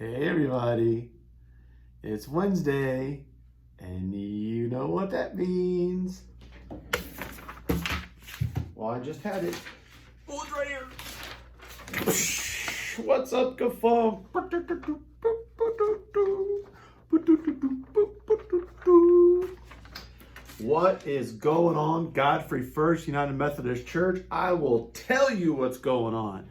Hey everybody, it's Wednesday, and you know what that means. Well, I just had it. Oh, it's right here. What's up, GaFUMCk? What is going on, Godfrey First United Methodist Church? I will tell you what's going on.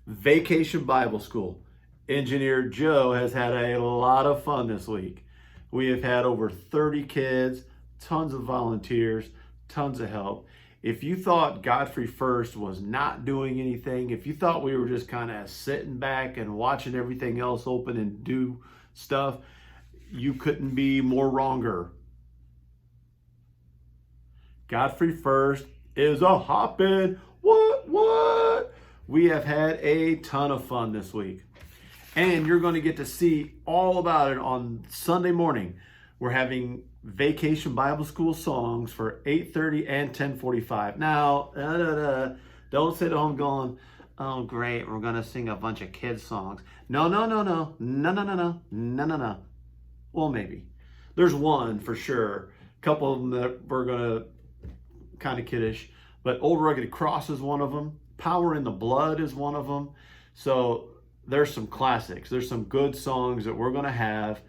Vacation Bible School. Engineer Joe has had a lot of fun this week. We have had over 30 kids, tons of volunteers, tons of help. If you thought Godfrey First was not doing anything, if you thought we were just kind of sitting back and watching everything else open and do stuff, you couldn't be more wronger. Godfrey First is a hoppin'. What? We have had a ton of fun this week. And you're going to get to see all about it on Sunday morning. We're having Vacation Bible School songs for 8:30 and 10:45. Now, don't sit at home going, oh great, we're going to sing a bunch of kids songs. No. Well, maybe. There's one for sure. A couple of them that we're going to kind of kiddish. But Old Rugged Cross is one of them. Power in the Blood is one of them. So there's some classics. There's some good songs that we're going to have.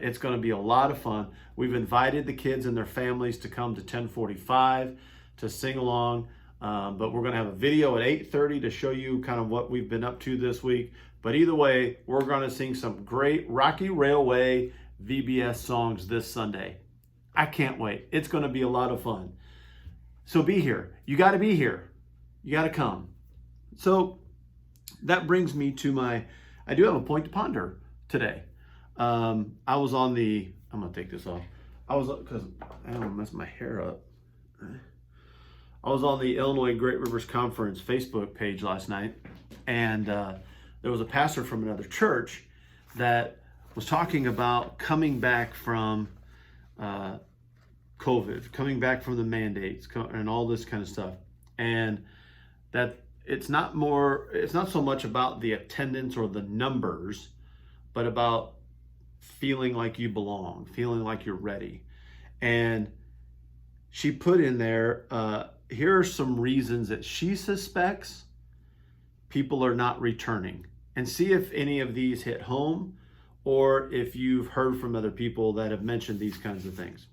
It's going to be a lot of fun. We've invited the kids and their families to come to 10:45 to sing along. But we're going to have a video at 8:30 to show you kind of what we've been up to this week. But either way, we're going to sing some great Rocky Railway VBS songs this Sunday. I can't wait. It's going to be a lot of fun. So be here. You got to be here. You got to come. So that brings me to I do have a point to ponder today. I was on I'm going to take this off. Because I don't want to mess my hair up. I was on the Illinois Great Rivers Conference Facebook page last night, and there was a pastor from another church that was talking about coming back from COVID, coming back from the mandates and all this kind of stuff. And that it's not so much about the attendance or the numbers, but about feeling like you belong, feeling like you're ready. And she put in there, here are some reasons that she suspects people are not returning, and see if any of these hit home or if you've heard from other people that have mentioned these kinds of things.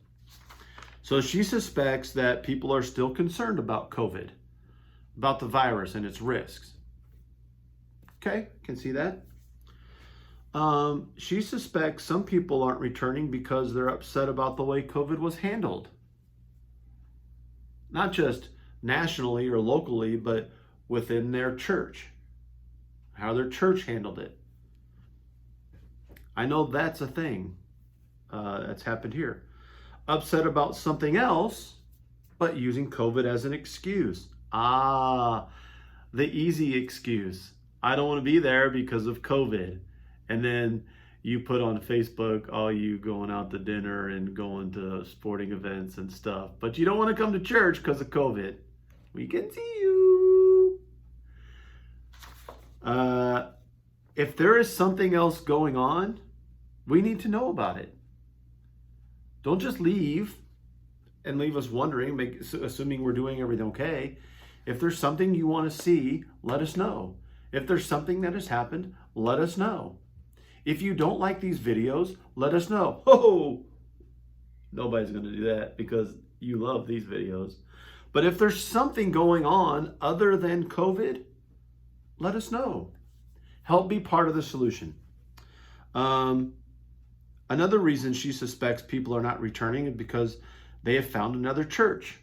So she suspects that people are still concerned about COVID, about the virus and its risks. Okay, can see that. She suspects some people aren't returning because they're upset about the way COVID was handled. Not just nationally or locally, but within their church, how their church handled it. I know that's a thing that's happened here. Upset about something else, but using COVID as an excuse. The easy excuse. I don't want to be there because of COVID. And then you put on Facebook all you going out to dinner and going to sporting events and stuff, but you don't want to come to church because of COVID. We can see you. If there is something else going on, we need to know about it. Don't just leave and leave us wondering, assuming we're doing everything okay. If there's something you want to see, let us know. If there's something that has happened, let us know. If you don't like these videos, let us know. Oh, nobody's going to do that because you love these videos. But if there's something going on other than COVID, let us know. Help be part of the solution. Another reason she suspects people are not returning is because they have found another church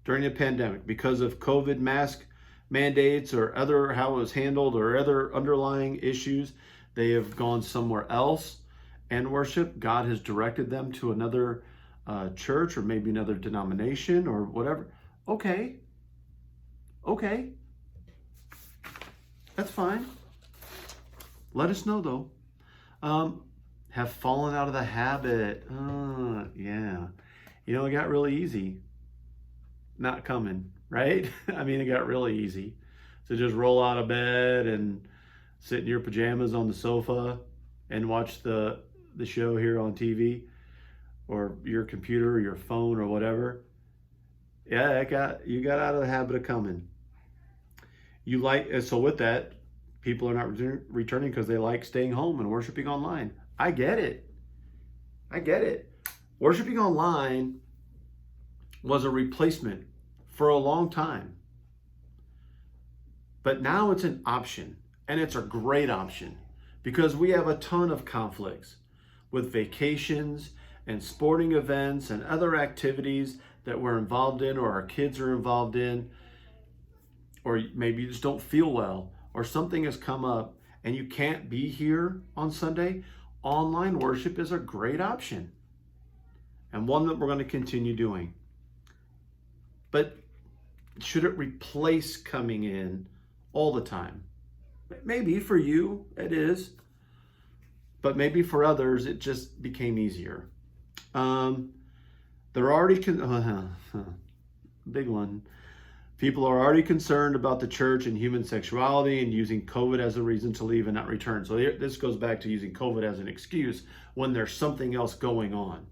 during the pandemic because of COVID mask mandates or other how it was handled or other underlying issues. They have gone somewhere else and worship. God has directed them to another church or maybe another denomination or whatever. Okay. That's fine. Let us know though. Have fallen out of the habit. Yeah. It got really easy not coming, right? I mean, it got really easy to just roll out of bed and sit in your pajamas on the sofa and watch the show here on TV or your computer or your phone or whatever. Yeah, you got out of the habit of coming. So with that, people are not returning because they like staying home and worshiping online. I get it. I get it. Worshiping online was a replacement for a long time. But now it's an option, and it's a great option because we have a ton of conflicts with vacations and sporting events and other activities that we're involved in or our kids are involved in, or maybe you just don't feel well or something has come up and you can't be here on Sunday. Online worship is a great option and one that we're going to continue doing. But should it replace coming in all the time? Maybe for you it is, but maybe for others it just became easier. They're already big one. People are already concerned about the church and human sexuality and using COVID as a reason to leave and not return. So this goes back to using COVID as an excuse when there's something else going on.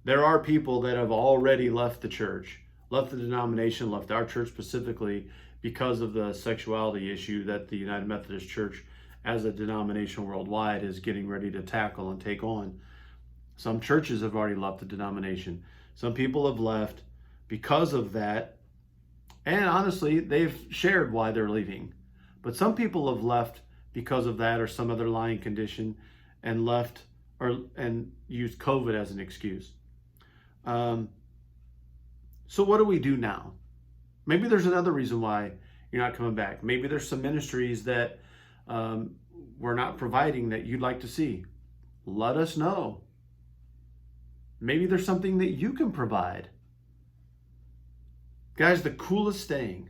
There are people that have already left the church, left the denomination, left our church specifically because of the sexuality issue that the United Methodist Church as a denomination worldwide is getting ready to tackle and take on. Some churches have already left the denomination. Some people have left because of that. And honestly, they've shared why they're leaving. But some people have left because of that or some other lying condition and left and used COVID as an excuse. So what do we do now? Maybe there's another reason why you're not coming back. Maybe there's some ministries that we're not providing that you'd like to see. Let us know. Maybe there's something that you can provide. Guys, the coolest thing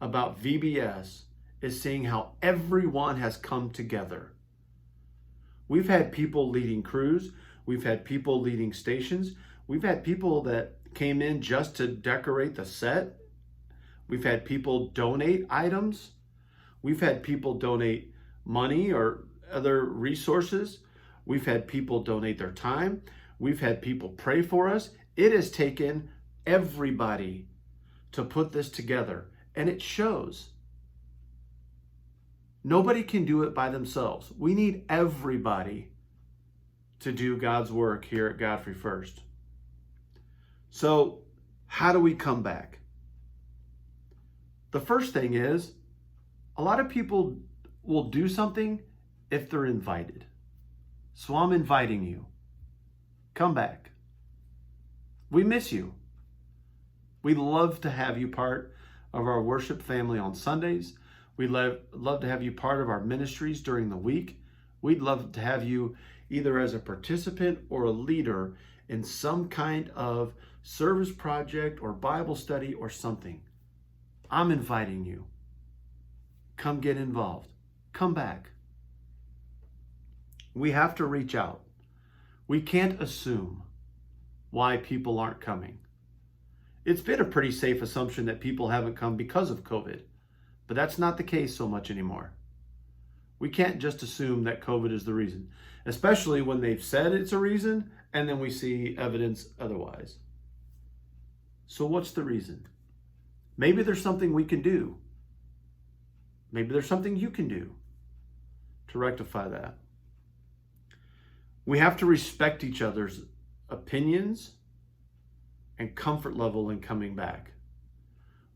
about VBS is seeing how everyone has come together. We've had people leading crews. We've had people leading stations. We've had people that came in just to decorate the set. We've had people donate items. We've had people donate money or other resources. We've had people donate their time. We've had people pray for us. It has taken everybody to put this together, and it shows. Nobody can do it by themselves. We need everybody to do God's work here at Godfrey First. So, how do we come back? The first thing is, a lot of people will do something if they're invited. So I'm inviting you. Come back. We miss you. We love to have you part of our worship family on Sundays. We'd love to have you part of our ministries during the week. We'd love to have you either as a participant or a leader in some kind of service project or Bible study or something. I'm inviting you. Come get involved. Come back. We have to reach out. We can't assume why people aren't coming. It's been a pretty safe assumption that people haven't come because of COVID, but that's not the case so much anymore. We can't just assume that COVID is the reason, especially when they've said it's a reason and then we see evidence otherwise. So what's the reason? Maybe there's something we can do. Maybe there's something you can do to rectify that. We have to respect each other's opinions and comfort level in coming back.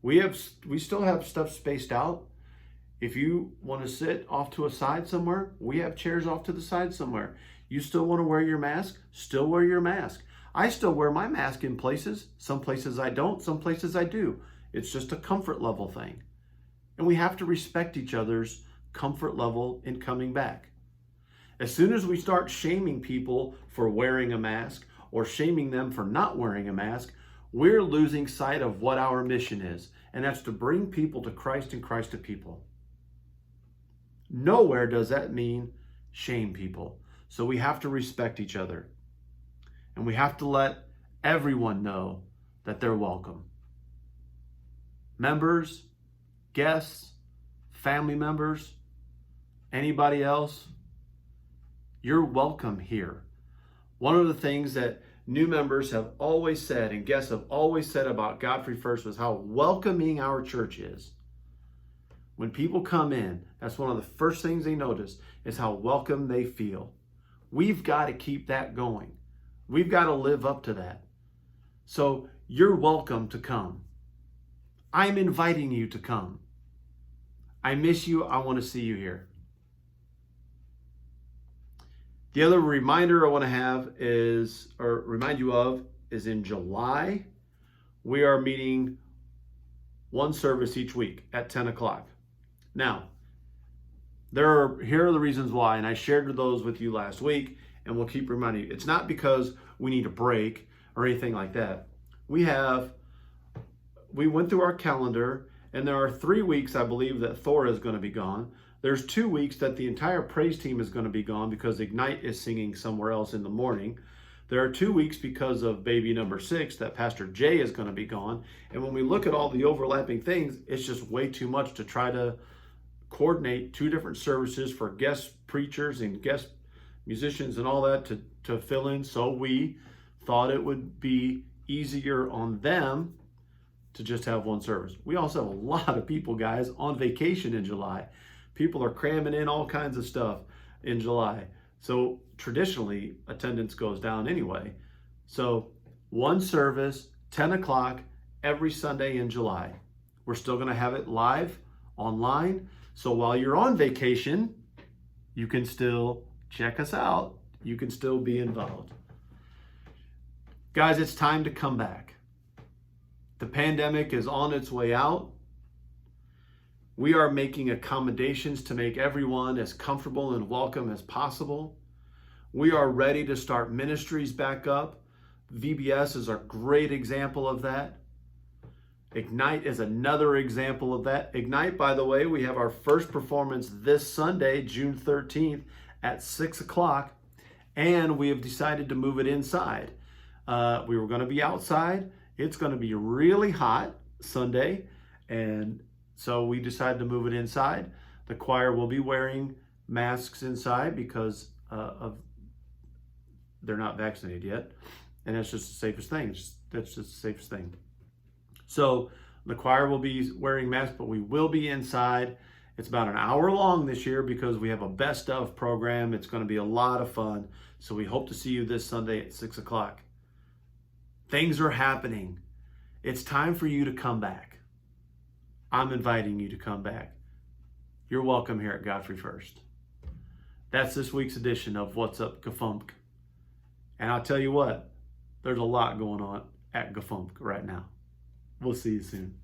We still have stuff spaced out. If you want to sit off to a side somewhere, we have chairs off to the side somewhere. You still want to wear your mask? Still wear your mask. I still wear my mask in places. Some places I don't, some places I do. It's just a comfort level thing. And we have to respect each other's comfort level in coming back. As soon as we start shaming people for wearing a mask or shaming them for not wearing a mask, we're losing sight of what our mission is, and that's to bring people to Christ and Christ to people. Nowhere does that mean shame people. So we have to respect each other, and we have to let everyone know that they're welcome. Members, guests, family members, anybody else, you're welcome here. One of the things that new members have always said and guests have always said about Godfrey First was how welcoming our church is. When people come in, that's one of the first things they notice is how welcome they feel. We've got to keep that going. We've got to live up to that. So you're welcome to come. I'm inviting you to come. I miss you. I want to see you here. The other reminder I want to have is, or remind you of, is in July, we are meeting one service each week at 10 o'clock. Now, here are the reasons why, and I shared those with you last week, and we'll keep reminding you. It's not because we need a break or anything like that. We went through our calendar, and there are 3 weeks, I believe, that Thor is going to be gone. There's 2 weeks that the entire praise team is going to be gone because Ignite is singing somewhere else in the morning. There are 2 weeks because of baby number 6 that Pastor Jay is going to be gone. And when we look at all the overlapping things, it's just way too much to try to coordinate 2 different services for guest preachers and guest musicians and all that to fill in. So we thought it would be easier on them to just have one service. We also have a lot of people, guys, on vacation in July. People are cramming in all kinds of stuff in July. So traditionally, attendance goes down anyway. So one service, 10 o'clock, every Sunday in July. We're still going to have it live online. So while you're on vacation, you can still check us out. You can still be involved. Guys, it's time to come back. The pandemic is on its way out. We are making accommodations to make everyone as comfortable and welcome as possible. We are ready to start ministries back up. VBS is a great example of that. Ignite is another example of that. Ignite, by the way, we have our first performance this Sunday, June 13th at 6 o'clock, and we have decided to move it inside. We were going to be outside. It's going to be really hot Sunday, and so we decided to move it inside. The choir will be wearing masks inside because they're not vaccinated yet. And that's just the safest thing. That's just the safest thing. So the choir will be wearing masks, but we will be inside. It's about an hour long this year because we have a best of program. It's going to be a lot of fun. So we hope to see you this Sunday at 6 o'clock. Things are happening. It's time for you to come back. I'm inviting you to come back. You're welcome here at Godfrey First. That's this week's edition of What's Up GaFUMCk. And I'll tell you what, there's a lot going on at GaFUMCk right now. We'll see you soon.